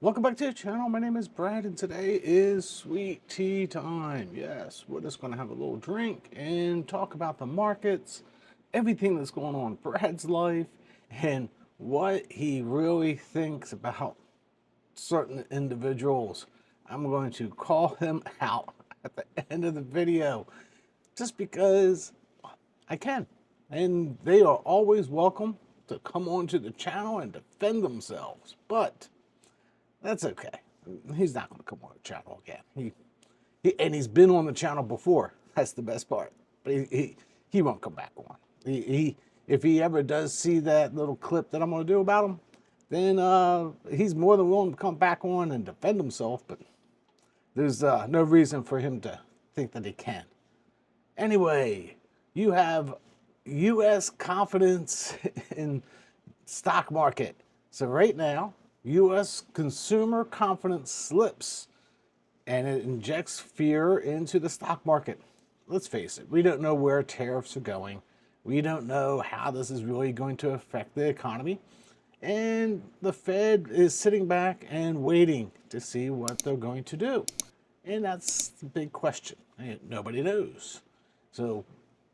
Welcome back to the channel. My name is Brad and today is sweet tea time. Yes, we're just going to have a little drink and talk about the markets, everything that's going on in Brad's life, and what he really thinks about certain individuals. I'm going to call him out at the end of the video just because I can. And they are always welcome to come onto the channel and defend themselves. But that's okay. He's not going to come on the channel again. And he's been on the channel before. That's the best part. But he won't come back on. If he ever does see that little clip that I'm going to do about him, then he's more than willing to come back on and defend himself. But there's no reason for him to think that he can. Anyway, you have U.S. confidence in stock market. So right now, U.S. consumer confidence slips and it injects fear into the stock market. Let's face it, we don't know where tariffs are going. We don't know how this is really going to affect the economy. And the Fed is sitting back and waiting to see what they're going to do. And that's the big question. Nobody knows. So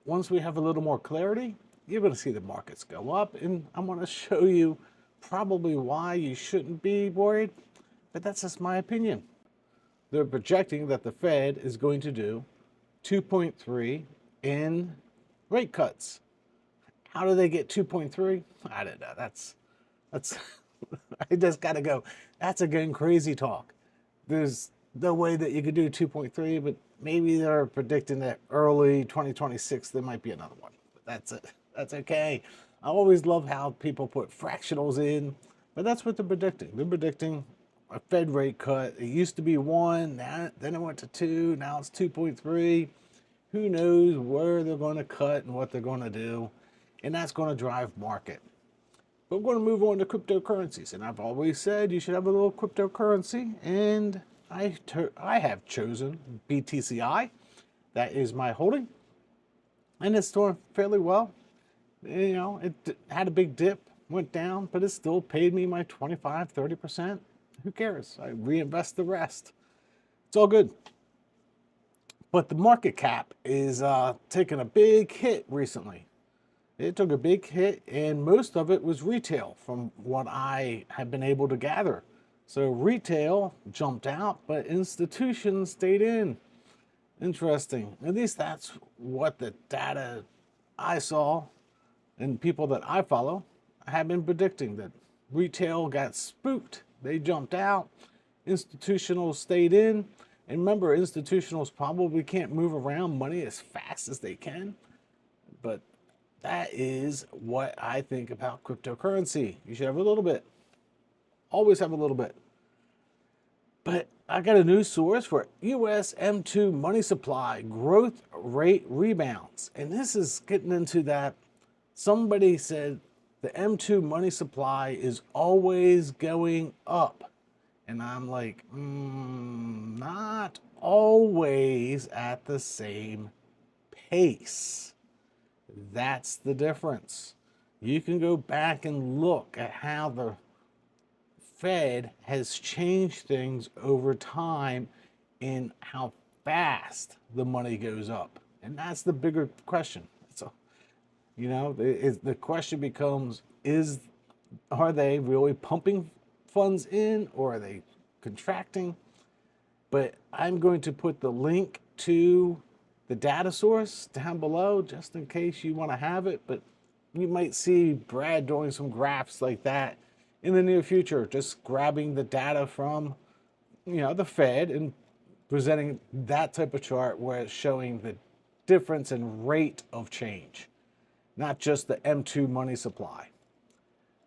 once we have a little more clarity, you're going to see the markets go up. And I'm going to show you probably why you shouldn't be worried, but that's just my opinion. They're projecting that the Fed is going to do 2.3 in rate cuts. How do they get 2.3? I don't know. That's I just got to go. That's again crazy talk. There's no way that you could do 2.3, but maybe they're predicting that early 2026 there might be another one. But that's it. That's okay. I always love how people put fractionals in, but that's what they're predicting. They're predicting a Fed rate cut. It used to be 1, then it went to 2, now it's 2.3. Who knows where they're going to cut and what they're going to do, and that's going to drive market. But we're going to move on to cryptocurrencies, and I've always said you should have a little cryptocurrency, and I have chosen BTCI. That is my holding, and it's doing fairly well. You know, it had a big dip, went down, but it still paid me my 25–30%. Who cares? I reinvest the rest. It's all good. But the market cap is taking a big hit recently. It took a big hit, and most of it was retail from what I have been able to gather. So retail jumped out, but institutions stayed in. Interesting. At least that's what the data I saw and people that I follow have been predicting, that retail got spooked. They jumped out. Institutionals stayed in. And remember, institutionals probably can't move around money as fast as they can. But that is what I think about cryptocurrency. You should have a little bit. Always have a little bit. But I got a news source for U.S. M2 money supply growth rate rebounds. And this is getting into that. Somebody said the M2 money supply is always going up. And I'm like, not always at the same pace. That's the difference. You can go back and look at how the Fed has changed things over time and how fast the money goes up. And that's the bigger question. So, you know, the question becomes, are they really pumping funds in, or are they contracting? But I'm going to put the link to the data source down below just in case you want to have it. But you might see Brad doing some graphs like that in the near future, just grabbing the data from, you know, the Fed and presenting that type of chart where it's showing the difference in rate of change, not just the M2 money supply.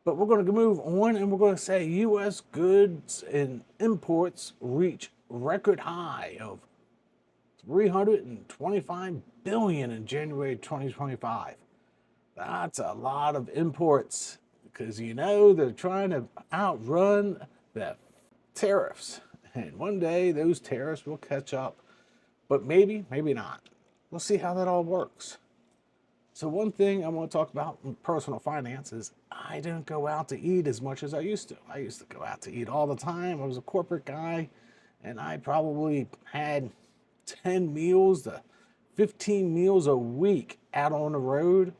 But we're going to move on, and we're going to say U.S. goods and imports reach record high of $325 billion in January 2025. That's a lot of imports because, you know, they're trying to outrun the tariffs. And one day those tariffs will catch up. But maybe, maybe not. We'll see how that all works. So one thing I want to talk about in personal finance is I don't go out to eat as much as I used to. I used to go out to eat all the time. I was a corporate guy, and I probably had 10 meals to 15 meals a week out on the road.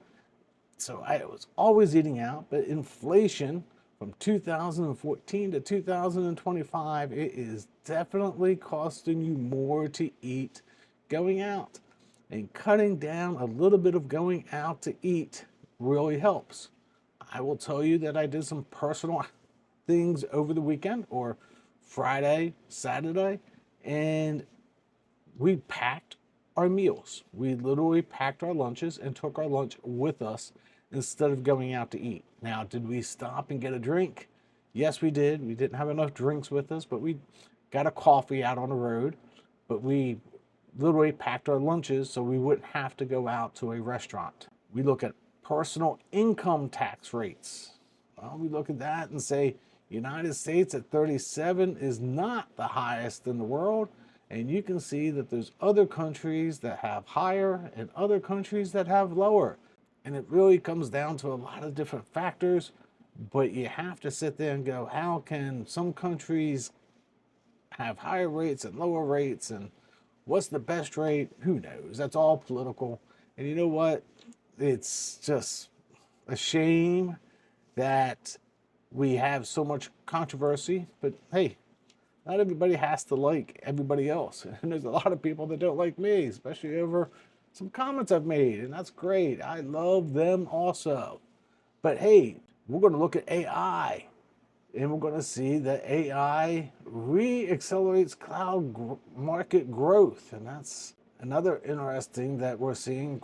So I was always eating out, but inflation from 2014 to 2025, it is definitely costing you more to eat going out. And cutting down a little bit of going out to eat really helps. I will tell you that I did some personal things over the weekend or Friday, Saturday, and we packed our meals. We literally packed our lunches and took our lunch with us instead of going out to eat. Now, did we stop and get a drink? Yes, we did. We didn't have enough drinks with us, but we got a coffee out on the road. But we literally packed our lunches so we wouldn't have to go out to a restaurant. We look at personal income tax rates. Well, we look at that and say United States at 37 is not the highest in the world. And you can see that there's other countries that have higher and other countries that have lower. And it really comes down to a lot of different factors, but you have to sit there and go, how can some countries have higher rates and lower rates, and what's the best rate? Who knows? That's all political. And you know what? It's just a shame that we have so much controversy, but hey, not everybody has to like everybody else. And there's a lot of people that don't like me, especially over some comments I've made, and that's great. I love them also. But hey, we're going to look at AI, and we're going to see that AI re-accelerates cloud market growth. And that's another interesting that we're seeing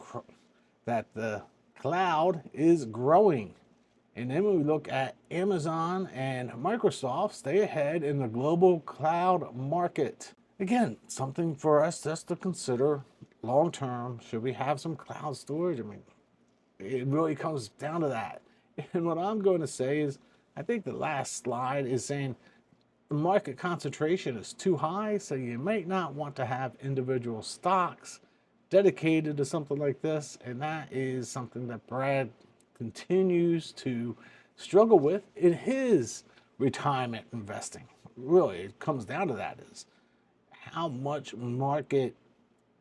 that the cloud is growing. And then when we look at Amazon and Microsoft, stay ahead in the global cloud market. Again, something for us just to consider long term. Should we have some cloud storage? I mean, it really comes down to that. And what I'm going to say is, I think the last slide is saying the market concentration is too high, so you might not want to have individual stocks dedicated to something like this. And that is something that Brad continues to struggle with in his retirement investing. Really, it comes down to that is how much market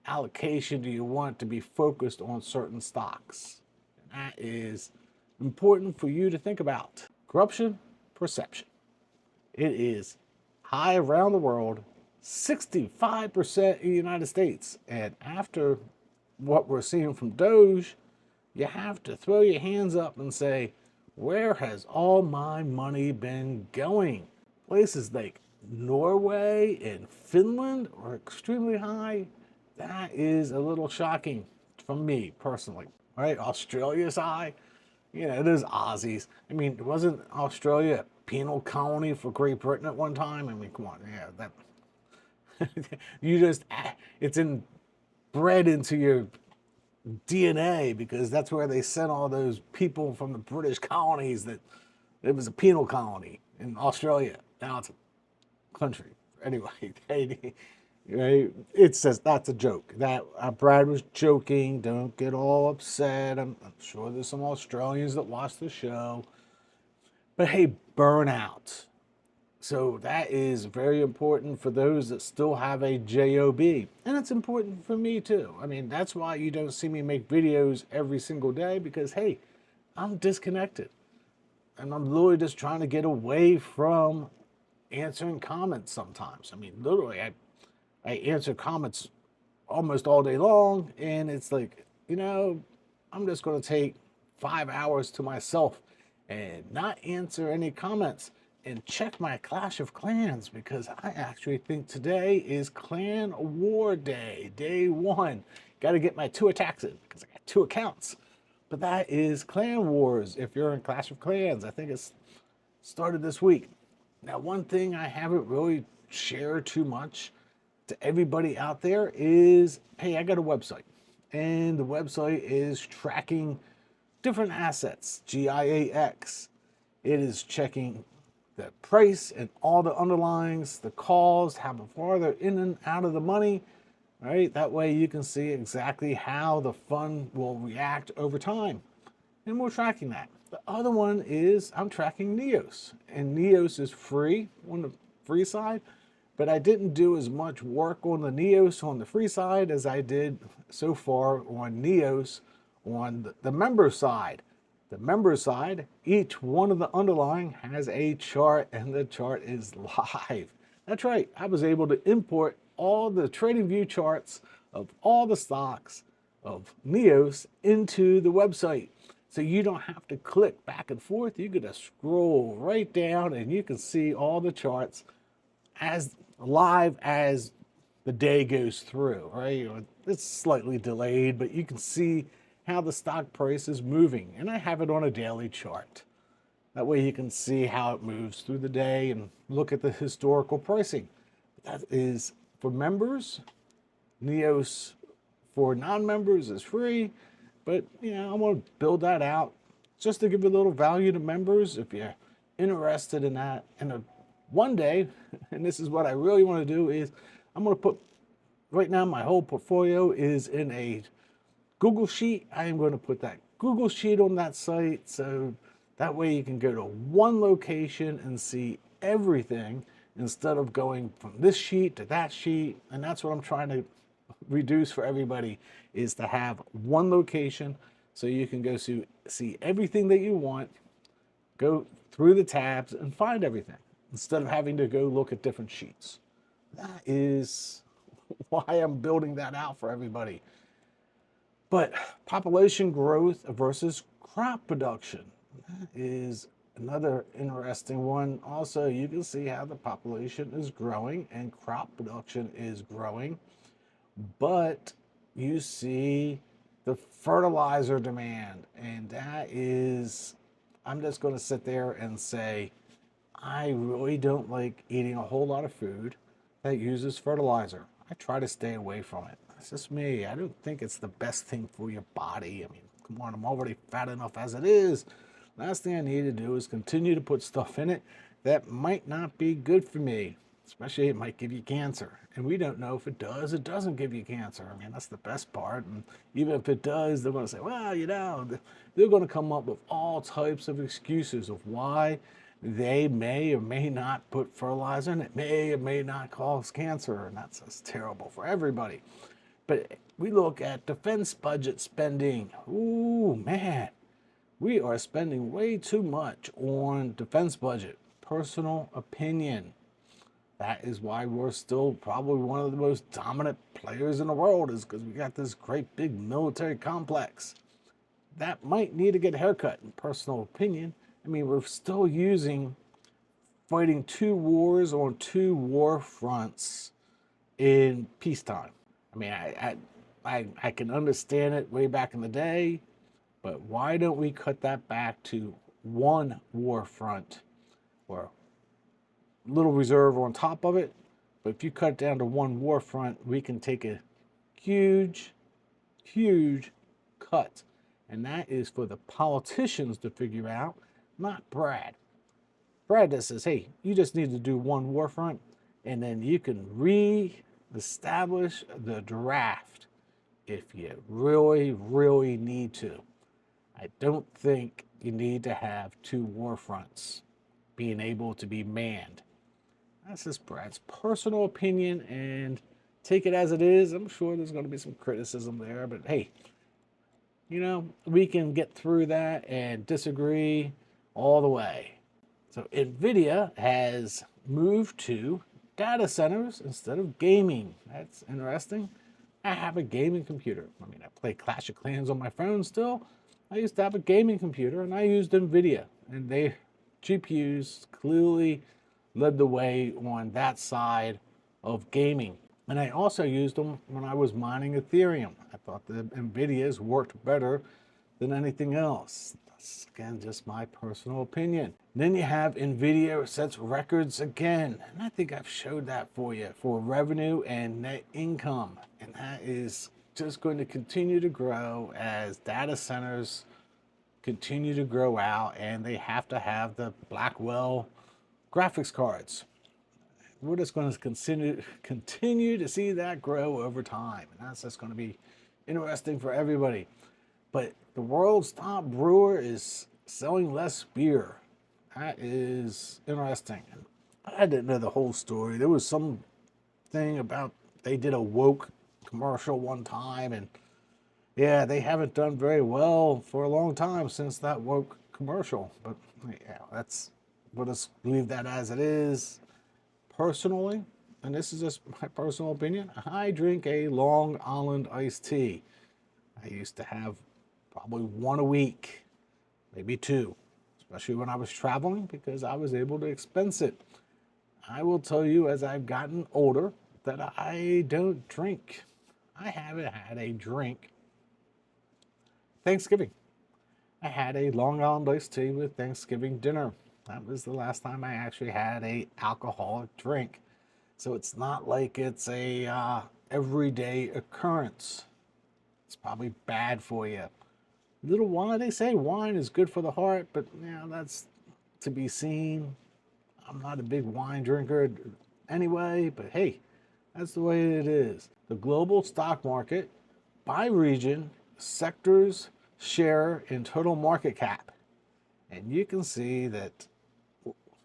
allocation do you want to be focused on certain stocks? And that is important for you to think about. Corruption, perception. It is high around the world, 65% in the United States. And after what we're seeing from Doge, you have to throw your hands up and say, where has all my money been going? Places like Norway and Finland are extremely high. That is a little shocking from me personally. All right, Australia's high. You know, there's Aussies. I mean, wasn't Australia a penal colony for Great Britain at one time? I mean, come on, yeah, that you just it's bred into your DNA because that's where they sent all those people from the British colonies. That it was a penal colony in Australia. Now it's a country. Anyway, right? It's just that's a joke. That Brad was joking. Don't get all upset. I'm sure there's some Australians that watch the show. But hey, burnout. So that is very important for those that still have a job, and it's important for me too. I mean, that's why you don't see me make videos every single day, because hey, I'm disconnected and I'm literally just trying to get away from answering comments sometimes. I mean, literally, I answer comments almost all day long, and it's like, I'm just going to take 5 hours to myself and not answer any comments and check my Clash of Clans, because I actually think today is Clan War Day, day one. Got to get my 2 attacks in because I got 2 accounts. But that is Clan Wars if you're in Clash of Clans. I think it's started this week. Now, one thing I haven't really shared too much to everybody out there is, hey, I got a website. And the website is tracking different assets, GIAX. It is checking the price and all the underlyings, the calls, how far they're in and out of the money. right? That way you can see exactly how the fund will react over time. And we're tracking that. The other one is I'm tracking Neos. And Neos is free on the free side, but I didn't do as much work on the Neos on the free side as I did so far on Neos on the member side. The member side, each one of the underlying has a chart, and the chart is live. That's right, I was able to import all the TradingView charts of all the stocks of Neos into the website. So you don't have to click back and forth. You can just scroll right down and you can see all the charts as live as the day goes through, right? It's slightly delayed, but you can see how the stock price is moving. And I have it on a daily chart. That way you can see how it moves through the day and look at the historical pricing. That is for members. Neos for non-members is free, but I want to build that out just to give a little value to members if you're interested in that. And one day, and this is what I really want to do, is I'm going to put, right now my whole portfolio is in a Google Sheet. I am going to put that Google Sheet on that site, so that way you can go to one location and see everything instead of going from this sheet to that sheet. And that's what I'm trying to reduce for everybody, is to have one location so you can go see everything that you want, go through the tabs and find everything instead of having to go look at different sheets. That is why I'm building that out for everybody. But population growth versus crop production, that is another interesting one. Also, you can see how the population is growing and crop production is growing, but you see the fertilizer demand, and that is, I'm just going to sit there and say, I really don't like eating a whole lot of food that uses fertilizer. I try to stay away from it. That's just me. I don't think it's the best thing for your body. I mean, come on, I'm already fat enough as it is. Last thing I need to do is continue to put stuff in it that might not be good for me. Especially it might give you cancer. And we don't know if it does, it doesn't give you cancer. I mean, that's the best part. And even if it does, they're going to say, well, they're going to come up with all types of excuses of why they may or may not put fertilizer in. It may or may not cause cancer. And that's just terrible for everybody. But we look at defense budget spending. Ooh, man, we are spending way too much on defense budget. Personal opinion. That is why we're still probably one of the most dominant players in the world, is because we got this great big military complex. That might need to get a haircut, in personal opinion. I mean, we're still fighting two wars on two war fronts in peacetime. I mean, I can understand it way back in the day, but why don't we cut that back to one war front, or little reserve on top of it? But if you cut it down to one war front, we can take a huge, huge cut. And that is for the politicians to figure out, not Brad. Brad just says, hey, you just need to do one war front, and then you can re-establish the draft if you really, really need to. I don't think you need to have two war fronts being able to be manned. That's just Brad's personal opinion, and take it as it is. I'm sure there's going to be some criticism there, but hey, we can get through that and disagree all the way. So Nvidia has moved to data centers instead of gaming. That's interesting. I have a gaming computer. I mean, I play Clash of Clans on my phone still. I used to have a gaming computer, and I used Nvidia, and their GPUs clearly led the way on that side of gaming. And I also used them when I was mining Ethereum. I thought the Nvidias worked better than anything else. That's, again, just my personal opinion. Then you have Nvidia sets records again. And I think I've showed that for you for revenue and net income. And that is just going to continue to grow as data centers continue to grow out, and they have to have the Blackwell graphics cards. we're just going to continue to see that grow over time, and that's just going to be interesting for everybody. But the world's top brewer is selling less beer. That is interesting. I didn't know the whole story. There was some thing about they did a woke commercial one time, and yeah, they haven't done very well for a long time since that woke commercial. But yeah, we'll just leave that as it is. Personally, and this is just my personal opinion, I drink a Long Island iced tea. I used to have probably one a week, maybe two, especially when I was traveling because I was able to expense it. I will tell you as I've gotten older that I don't drink. I haven't had a drink. Thanksgiving. I had a Long Island iced tea with Thanksgiving dinner. That was the last time I actually had a alcoholic drink. So it's not like it's a everyday occurrence. It's probably bad for you. Little wine, they say wine is good for the heart, but yeah, that's to be seen. I'm not a big wine drinker anyway, but hey, that's the way it is. The global stock market by region, sectors, share, and total market cap. And you can see that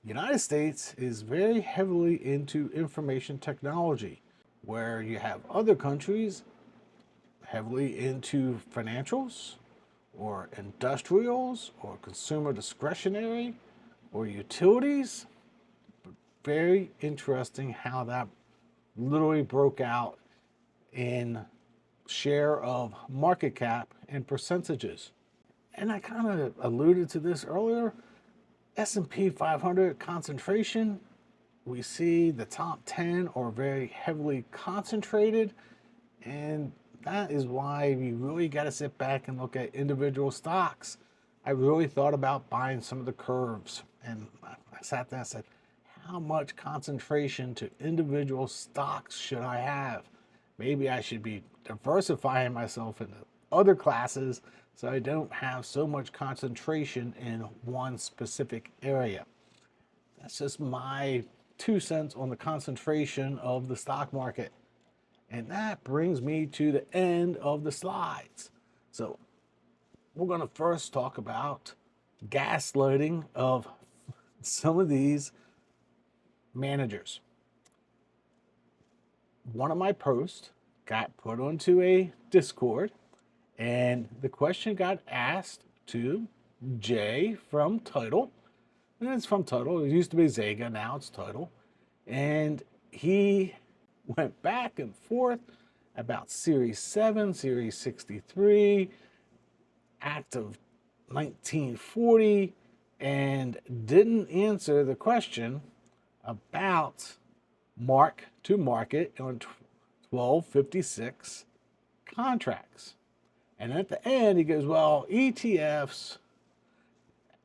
United States is very heavily into information technology, where you have other countries heavily into financials or industrials or consumer discretionary or utilities. Very interesting how that literally broke out in share of market cap and percentages. And I kind of alluded to this earlier. S&P 500 concentration, we see the top 10 are very heavily concentrated, and that is why we really got to sit back and look at individual stocks. I really thought about buying some of the curves, and I sat there and said, how much concentration to individual stocks should I have? Maybe I should be diversifying myself into other classes so I don't have so much concentration in one specific area. That's just my 2 cents on the concentration of the stock market. And that brings me to the end of the slides. So we're going to first talk about gaslighting of some of these managers. One of my posts got put onto a Discord, and the question got asked to Jay from Title, and it's from Title. It used to be Zega, now it's Title, and he went back and forth about Series 7, Series 63, Act of 1940, and didn't answer the question about mark to market on 1256 contracts. And at the end, he goes, well, ETFs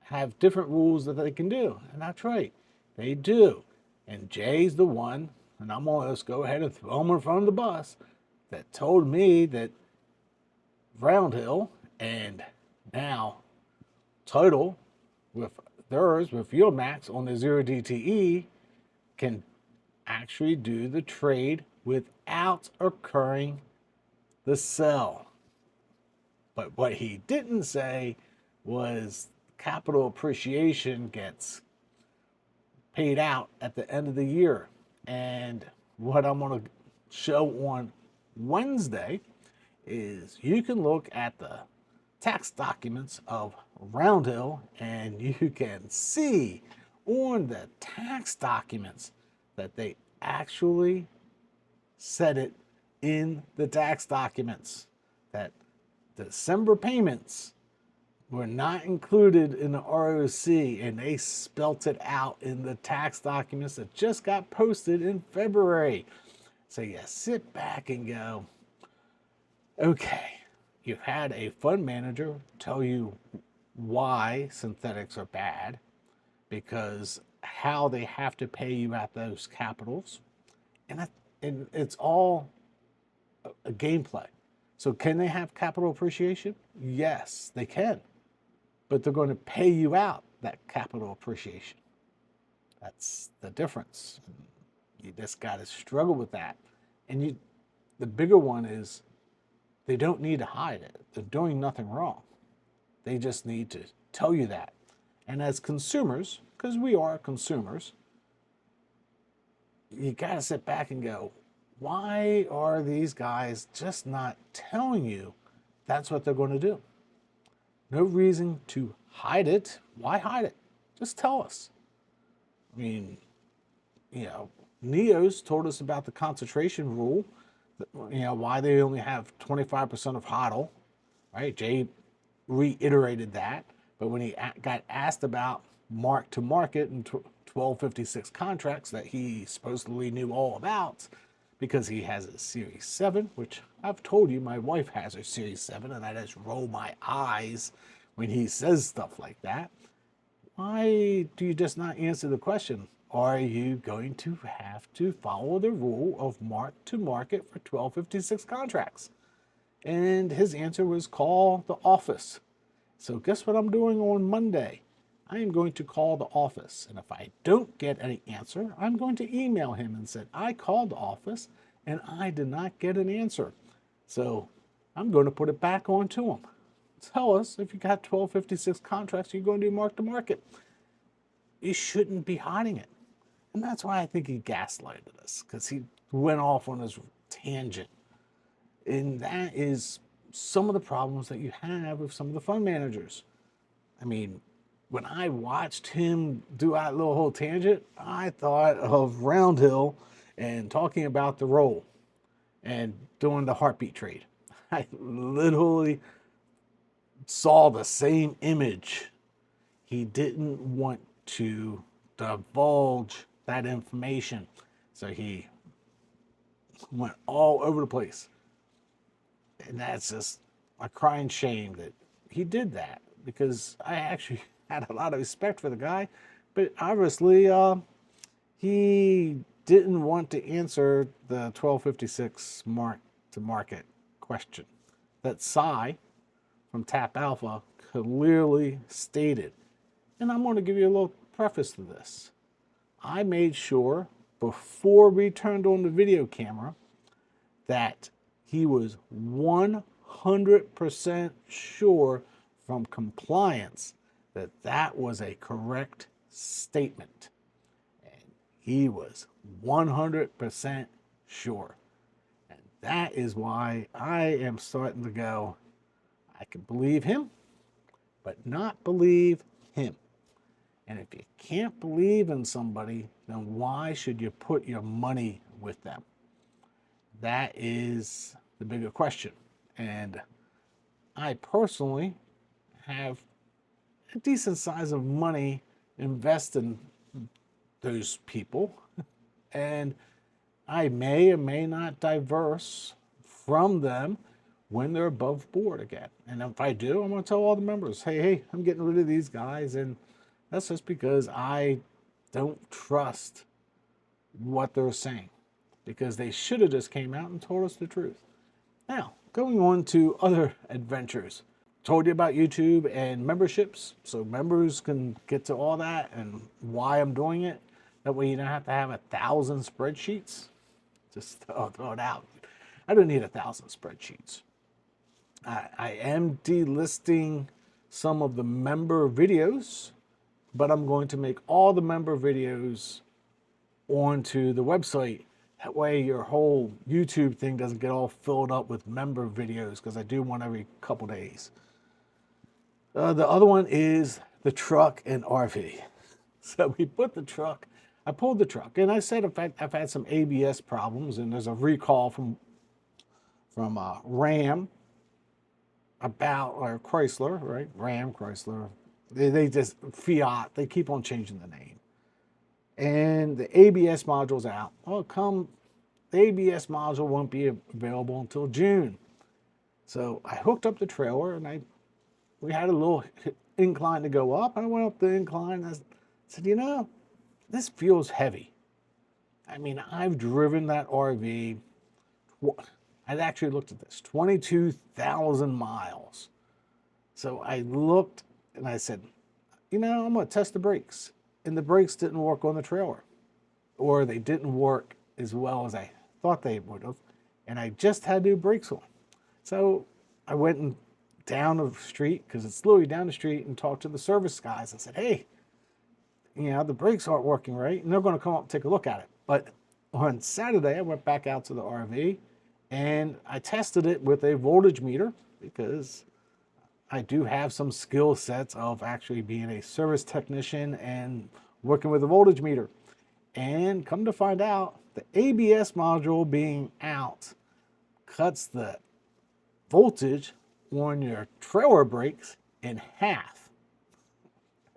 have different rules that they can do. And that's right, they do. And Jay's the one, and I'm going to just go ahead and throw him in front of the bus, that told me that Roundhill and now Total with theirs, with Yieldmax on the 0DTE, can actually do the trade without occurring the sell. But what he didn't say was capital appreciation gets paid out at the end of the year. And what I'm going to show on Wednesday is you can look at the tax documents of Roundhill and you can see on the tax documents that they actually said it in the tax documents that December payments were not included in the ROC, and they spelt it out in the tax documents that just got posted in February. So you sit back and go, okay, you've had a fund manager tell you why synthetics are bad, because how they have to pay you at those capitals, and it's all a gameplay. So can they have capital appreciation? Yes, they can. But they're going to pay you out that capital appreciation. That's the difference. You just got to struggle with that. And the bigger one is they don't need to hide it. They're doing nothing wrong. They just need to tell you that. And as consumers, because we are consumers, you got to sit back and go, why are these guys just not telling you that's what they're going to do? No reason to hide it. Why hide it? Just tell us. I mean, Neos told us about the concentration rule, why they only have 25% of HODL, right? Jay reiterated that, but when he got asked about mark to market and 1256 contracts that he supposedly knew all about because he has a Series 7, which I've told you my wife has a Series 7, and I just roll my eyes when he says stuff like that. Why do you just not answer the question? Are you going to have to follow the rule of mark to market for 1256 contracts? And his answer was call the office. So guess what I'm doing on Monday? I am going to call the office. And if I don't get any answer, I'm going to email him and say, I called the office and I did not get an answer. So I'm going to put it back on to him. Tell us if you got 1256 contracts, you're going to do mark to market. You shouldn't be hiding it. And that's why I think he gaslighted us, because he went off on his tangent. And that is some of the problems that you have with some of the fund managers. I mean, when I watched him do that little whole tangent, I thought of Roundhill and talking about the roll and doing the heartbeat trade. I literally saw the same image. He didn't want to divulge that information, so he went all over the place. And that's just a crying shame that he did that, because I actually had a lot of respect for the guy, but obviously he didn't want to answer the 1256 mark to market question that Cy from Tap Alpha clearly stated. And I'm going to give you a little preface to this. I made sure before we turned on the video camera that he was 100% sure from compliance that that was a correct statement. And he was 100% sure. And that is why I am starting to go, I can believe him, but not believe him. And if you can't believe in somebody, then why should you put your money with them? That is the bigger question. And I personally have a decent size of money invested in those people. And I may or may not diverse from them when they're above board again. And if I do, I'm going to tell all the members, hey, I'm getting rid of these guys. And that's just because I don't trust what they're saying, because they should have just came out and told us the truth. Now, going on to other adventures. Told you about YouTube and memberships, so members can get to all that and why I'm doing it. That way you don't have to have 1,000 spreadsheets. Just throw it out. I don't need 1,000 spreadsheets. I am delisting some of the member videos, but I'm going to make all the member videos onto the website. That way your whole YouTube thing doesn't get all filled up with member videos, because I do one every couple days. The other one is the truck and RV. So we put the truck, I pulled the truck, and I said, in fact, I've had some ABS problems, and there's a recall from Ram about, or Chrysler, right? Ram, Chrysler. They just, Fiat, they keep on changing the name. And the ABS module's out. Well, the ABS module won't be available until June. So I hooked up the trailer, and we had a little incline to go up. I went up the incline, and I said, this feels heavy. I mean, I've driven that RV, I'd actually looked at this, 22,000 miles. So I looked and I said, I'm going to test the brakes. And the brakes didn't work on the trailer. or they didn't work as well as I thought they would have, and I just had new brakes on. So I went and down the street, because it's literally down the street, and talked to the service guys. I said, hey, the brakes aren't working right, and they're going to come up and take a look at it. But on Saturday, I went back out to the RV, and I tested it with a voltage meter, because I do have some skill sets of actually being a service technician and working with a voltage meter. And come to find out, the ABS module being out cuts the voltage on your trailer brakes in half.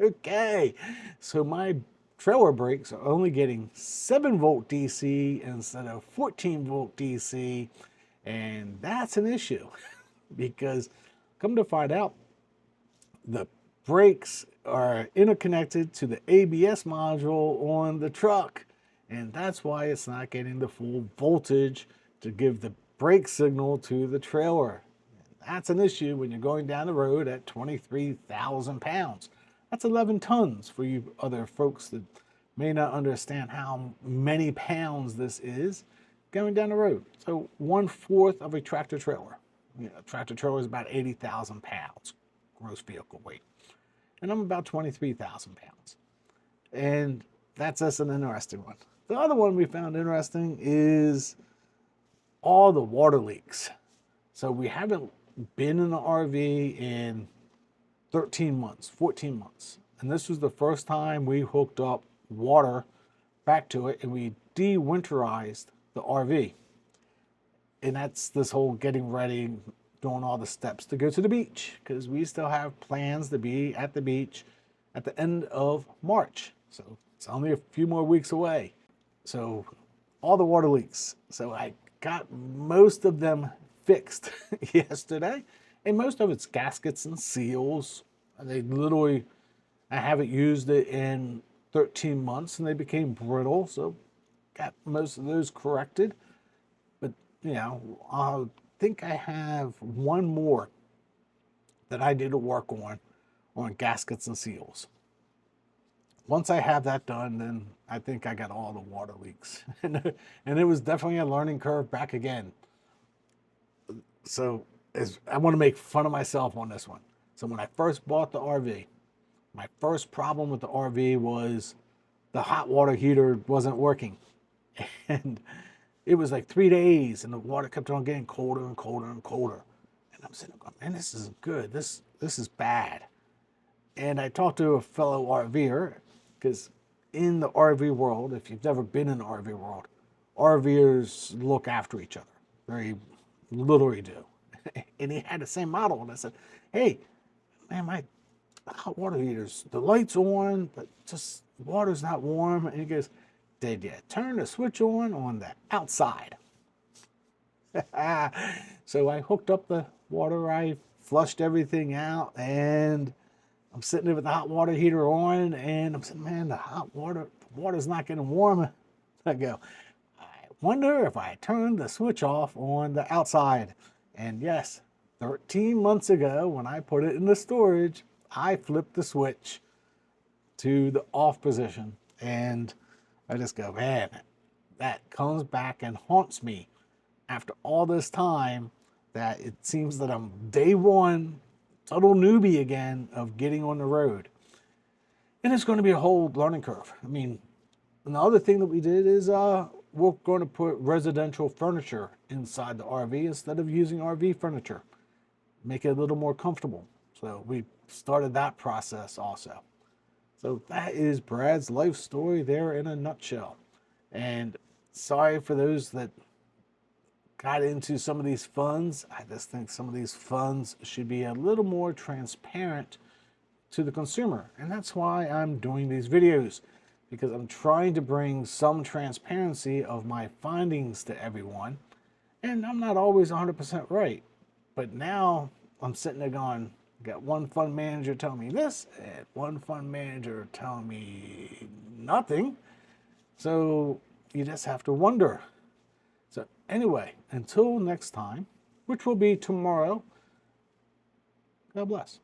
Okay, so my trailer brakes are only getting 7-volt DC instead of 14-volt DC, and that's an issue because come to find out, the brakes are interconnected to the ABS module on the truck, and that's why it's not getting the full voltage to give the brake signal to the trailer. That's an issue when you're going down the road at 23,000 pounds. That's 11 tons for you other folks that may not understand how many pounds this is going down the road. So 1/4 of a tractor trailer. A tractor trailer is about 80,000 pounds gross vehicle weight. And I'm about 23,000 pounds. And that's just an interesting one. The other one we found interesting is all the water leaks. So we haven't been in the RV in 13 months, 14 months. And this was the first time we hooked up water back to it, and we de-winterized the RV. And that's this whole getting ready, doing all the steps to go to the beach, because we still have plans to be at the beach at the end of March. So it's only a few more weeks away. So all the water leaks. So I got most of them fixed yesterday, and most of it's gaskets and seals. They literally, I haven't used it in 13 months and they became brittle, so got most of those corrected. But I think I have one more that I need to work on gaskets and seals. Once I have that done, then I think I got all the water leaks. And it was definitely a learning curve back again. So I want to make fun of myself on this one. So when I first bought the RV, my first problem with the RV was the hot water heater wasn't working. And it was like 3 days and the water kept on getting colder and colder and colder. And I'm sitting there going, man, this isn't good. This is bad. And I talked to a fellow RVer, because in the RV world, if you've never been in the RV world, RVers look after each other. Very literally do. And he had the same model. And I said, hey, man, my hot water heater's, the light's on, but just water's not warm. And he goes, did you turn the switch on the outside? So I hooked up the water, I flushed everything out, and I'm sitting there with the hot water heater on, and I'm saying, man, the water's not getting warm. I go, I wonder if I turned the switch off on the outside. And yes, 13 months ago, when I put it in the storage, I flipped the switch to the off position. And I just go, man, that comes back and haunts me after all this time, that it seems that I'm day one, total newbie again of getting on the road. And it's going to be a whole learning curve. I mean, and the other thing that we did is we're going to put residential furniture inside the RV instead of using RV furniture. Make it a little more comfortable. So we started that process also. So that is Brad's life story there in a nutshell. And sorry for those that got into some of these funds. I just think some of these funds should be a little more transparent to the consumer. And that's why I'm doing these videos, because I'm trying to bring some transparency of my findings to everyone. And I'm not always 100% right. But now I'm sitting there going, got one fund manager telling me this and one fund manager telling me nothing. So you just have to wonder. So anyway, until next time, which will be tomorrow, God bless.